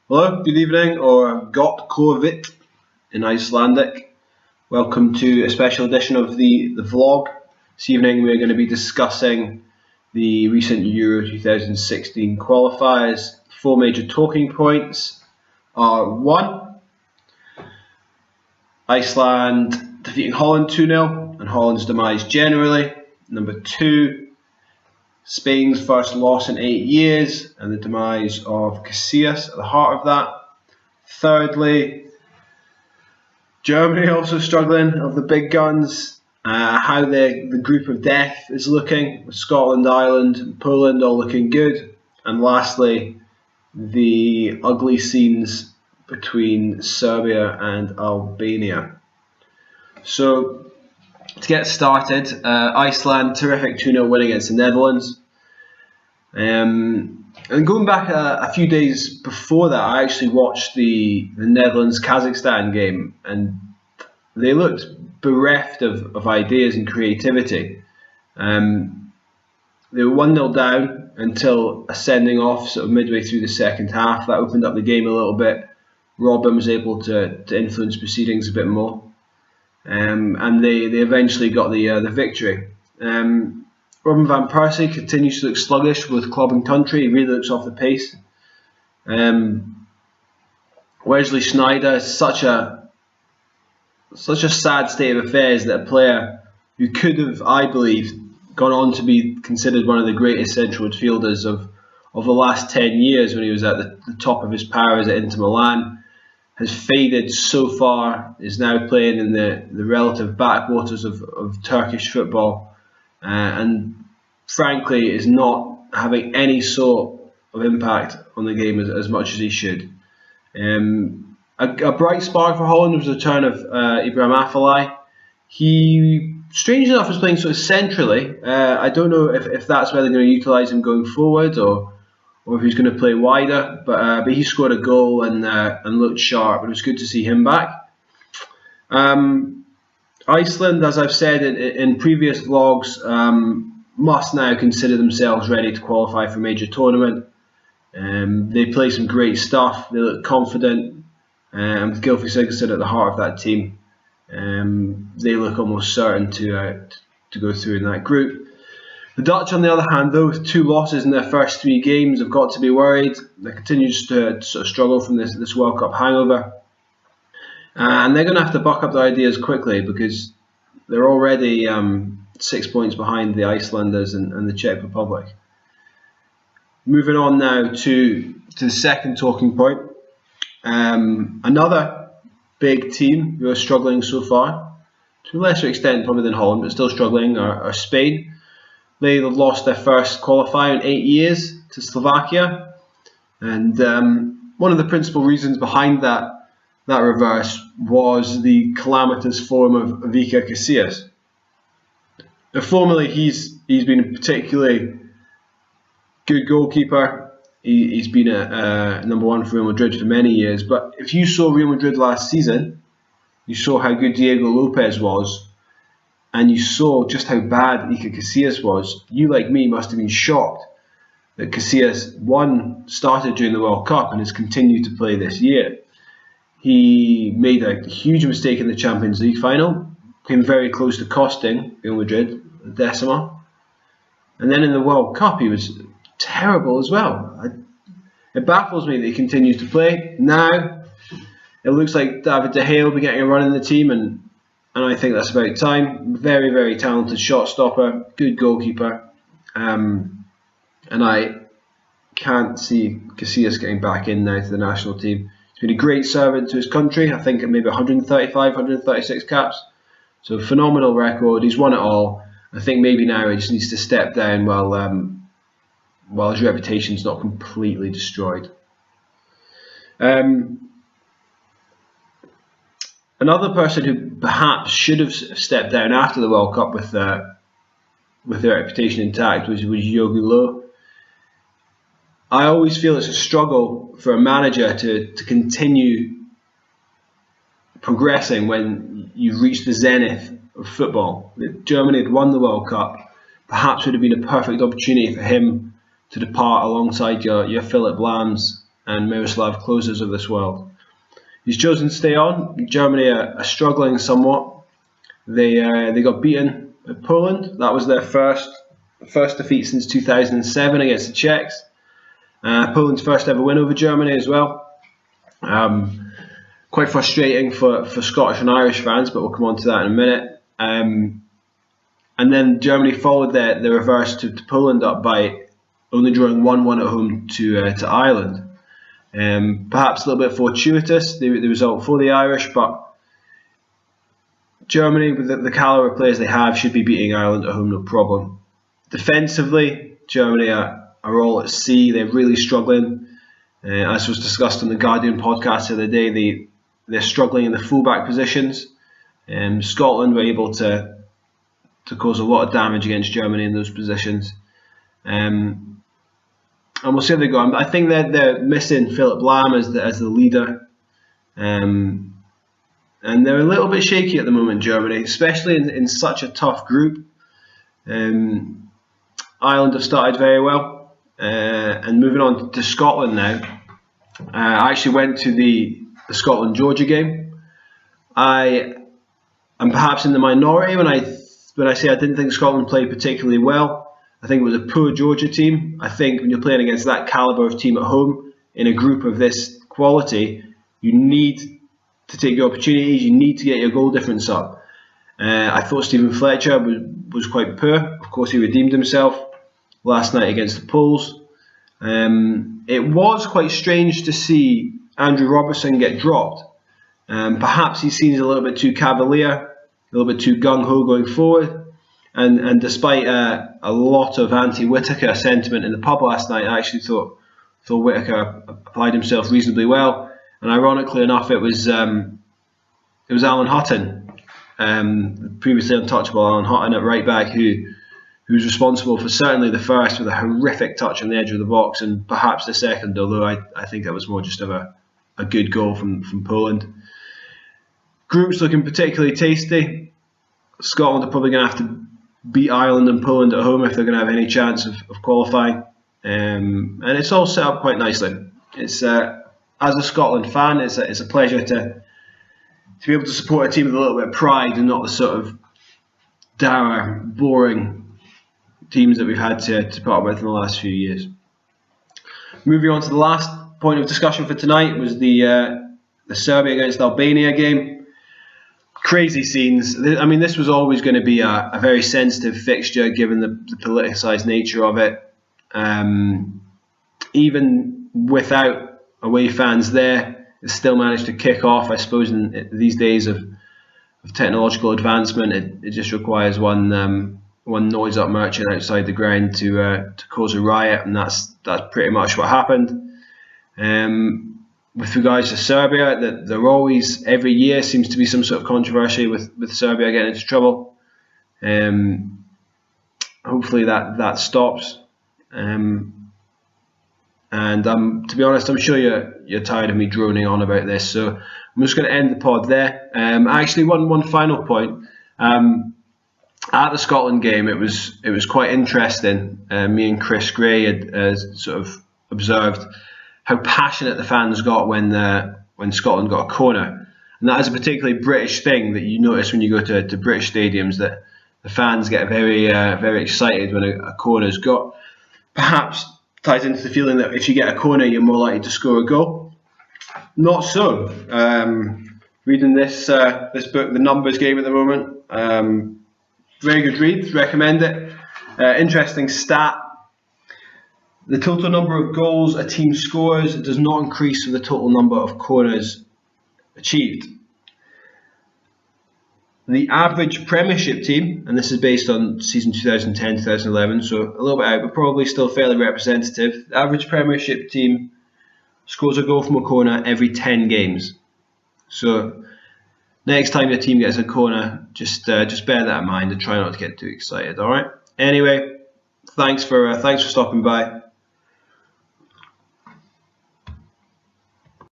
Hello, good evening, or gott kvöld in Icelandic. Welcome to a special edition of the vlog. This evening we're going to be discussing the recent Euro 2016 qualifiers. Four major talking points are: 1. Iceland defeating Holland 2-0 and Holland's demise generally. Number 2. Spain's first loss in 8 years and the demise of Casillas at the heart of that. Thirdly, Germany also struggling of the big guns, how the group of death is looking, with Scotland, Ireland and Poland all looking good. And lastly, the ugly scenes between Serbia and Albania. So, to get started, Iceland, terrific 2-0 win against the Netherlands. And going back a few days before that, I actually watched the Netherlands-Kazakhstan game, and they looked bereft of ideas and creativity. They were 1-0 down until a sending off sort of midway through the second half. That opened up the game a little bit. Robben was able to influence proceedings a bit more. And they eventually got the victory. Robin van Persie continues to look sluggish with club and country. He really looks off the pace. Wesley Sneijder is such a sad state of affairs that a player who could have, I believe, gone on to be considered one of the greatest central midfielders of the last 10 years when he was at the top of his powers at Inter Milan, has faded so far, is now playing in the relative backwaters of Turkish football, and frankly is not having any sort of impact on the game as much as he should. A bright spark for Holland was the return of Ibrahim Afellay. He, strange enough, was playing sort of centrally. I don't know if that's where they're going to utilise him going forward, or if he's going to play wider, but he scored a goal and looked sharp. It was good to see him back. Iceland, as I've said in previous vlogs, must now consider themselves ready to qualify for a major tournament. They play some great stuff. They look confident, with Gylfi Sigurdsson at the heart of that team. They look almost certain to go through in that group. The Dutch, on the other hand, though, with 2 losses in their first 3 games, have got to be worried. They continue to sort of struggle from this World Cup hangover. And they're going to have to buck up their ideas quickly, because they're already 6 points behind the Icelanders and the Czech Republic. Moving on now to the second talking point. Another big team who are struggling so far, to a lesser extent probably than Holland, but still struggling, are Spain. They lost their first qualifier in 8 years to Slovakia, and one of the principal reasons behind that reverse was the calamitous form of Iker Casillas. Formerly, he's been a particularly good goalkeeper. He's been a number 1 for Real Madrid for many years. But if you saw Real Madrid last season, you saw how good Diego Lopez was, and you saw just how bad Iker Casillas was, you, like me, must have been shocked that Casillas, 1, started during the World Cup and has continued to play this year. He made a huge mistake in the Champions League final, came very close to costing Real Madrid a decima. And then in the World Cup, he was terrible as well. It baffles me that he continues to play. Now, it looks like David De Gea will be getting a run in the team, and I think that's about time. Very, very talented shot stopper, good goalkeeper, and I can't see Casillas getting back in now to the national team. He's been a great servant to his country. I think maybe 135, 136 caps. So phenomenal record. He's won it all. I think maybe now he just needs to step down while his reputation's not completely destroyed. Another person who perhaps should have stepped down after the World Cup with their reputation intact was Jogi Löw. I always feel it's a struggle for a manager to continue progressing when you've reached the zenith of football. If Germany had won the World Cup, perhaps would have been a perfect opportunity for him to depart alongside your Philip Lahms and Miroslav Kloses of this world. He's chosen to stay on. Germany are struggling somewhat. They got beaten at Poland. That was their first defeat since 2007 against the Czechs. Poland's first ever win over Germany as well. Quite frustrating for Scottish and Irish fans, but we'll come on to that in a minute. And then Germany followed the reverse to Poland up by only drawing 1-1 at home to Ireland. Perhaps a little bit fortuitous, the result for the Irish, but Germany, with the calibre of players they have, should be beating Ireland at home, no problem. Defensively, Germany are all at sea. They're really struggling. As was discussed on the Guardian podcast the other day, they're struggling in the fullback positions. Scotland were able to cause a lot of damage against Germany in those positions. And we'll see how they go. I think they're missing Philip Lahm as the leader. And they're a little bit shaky at the moment, Germany, especially in such a tough group. Ireland have started very well. And moving on to Scotland now. I actually went to the Scotland-Georgia game. I am perhaps in the minority when I say I didn't think Scotland played particularly well. I think it was a poor Georgia team. I think when you're playing against that calibre of team at home in a group of this quality, you need to take your opportunities. You need to get your goal difference up. I thought Stephen Fletcher was quite poor. Of course, he redeemed himself last night against the Poles. It was quite strange to see Andrew Robertson get dropped. Perhaps he seems a little bit too cavalier, a little bit too gung-ho going forward. And despite a lot of anti-Whittaker sentiment in the pub last night, I actually thought Whittaker applied himself reasonably well. And ironically enough, it was Alan Hutton, previously untouchable Alan Hutton at right back, who's responsible for certainly the first with a horrific touch on the edge of the box, and perhaps the second, although I think that was more just of a good goal from Poland. Group's looking particularly tasty. Scotland are probably going to have to beat Ireland and Poland at home if they're going to have any chance of qualifying. And it's all set up quite nicely. It's as a Scotland fan, it's a pleasure to be able to support a team with a little bit of pride and not the sort of dour, boring teams that we've had to put up with in the last few years. Moving on to the last point of discussion for tonight was the Serbia against Albania game. Crazy scenes. I mean, this was always going to be a very sensitive fixture given the politicised nature of it. Even without away fans there, it still managed to kick off. I suppose in these days of technological advancement, it just requires one noise up merchant outside the ground to cause a riot, and that's pretty much what happened. With regards to Serbia, there always, every year, seems to be some sort of controversy with Serbia getting into trouble. Hopefully that stops. And to be honest, I'm sure you're tired of me droning on about this, so I'm just going to end the pod there. Actually, one final point. At the Scotland game, it was quite interesting. Me and Chris Gray had sort of observed how passionate the fans got when Scotland got a corner, and that is a particularly British thing that you notice when you go to British stadiums, that the fans get very very excited when a corner's got. Perhaps ties into the feeling that if you get a corner, you're more likely to score a goal. Not so. Reading this book, The Numbers Game, at the moment. Very good read. Recommend it. Interesting stat. The total number of goals a team scores does not increase with the total number of corners achieved. The average Premiership team, and this is based on season 2010-2011, so a little bit out, but probably still fairly representative. The average Premiership team scores a goal from a corner every 10 games. So next time your team gets a corner, just bear that in mind and try not to get too excited. All right. Anyway, thanks for stopping by.